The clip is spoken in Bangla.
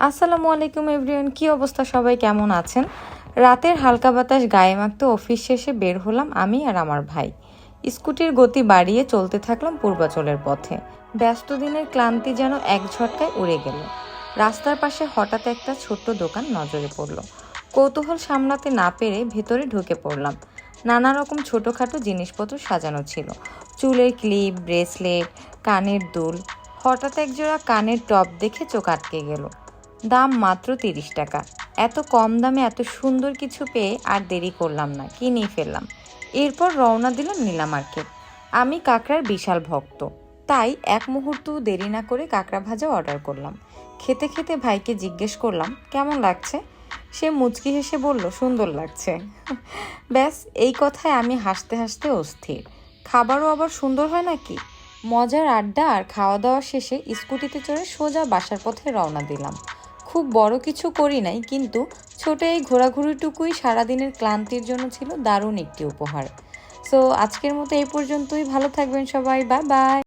আসসালামু আলাইকুম এভরিওয়ান, কি অবস্থা? সবাই কেমন আছেন? রাতের হালকা বাতাস গায়ে মাখতে অফিস শেষে বের হলাম আমি আর আমার ভাই। স্কুটির গতি বাড়িয়ে চলতে থাকলাম পূর্বাচলের পথে। ব্যস্ত দিনের ক্লান্তি যেন এক ঝটকায় উড়ে গেল। রাস্তার পাশে হঠাৎ একটা ছোট্ট দোকান নজরে পড়ল। কৌতূহল সামলাতে না পেরে ভেতরে ঢুকে পড়লাম। নানা রকম ছোটোখাটো জিনিসপত্র সাজানো ছিল, চুলের ক্লিপ, ব্রেসলেট, কানের দুল। হঠাৎ একজোড়া কানের টপ দেখে চোখ আটকে গেল। দাম মাত্র 30 টাকা। এত কম দামে এত সুন্দর কিছু পেয়ে আর দেরি করলাম না, কিনেই ফেললাম। এরপর রওনা দিলাম নীলা মার্কেট। আমি কাঁকড়ার বিশাল ভক্ত, তাই এক মুহূর্ত দেরি না করে কাঁকড়া ভাজা অর্ডার করলাম। খেতে খেতে ভাইকে জিজ্ঞেস করলাম কেমন লাগছে। সে মুচকি হেসে বলল সুন্দর লাগছে। ব্যাস, এই কথায় আমি হাসতে হাসতে অস্থির। খাবারও আবার সুন্দর হয় নাকি! মজার আড্ডা আর খাওয়া দাওয়া শেষে স্কুটিতে চড়ে সোজা বাসার পথে রওনা দিলাম। খুব বড় কিছু করি নাই, কিন্তু ছোট এই ঘোরাঘুরিটুকুই সারাদিনের ক্লান্তির জন্য ছিল দারুণ একটি উপহার। সো আজকের মতো এই পর্যন্তই। ভালো থাকবেন সবাই, বাই বাই।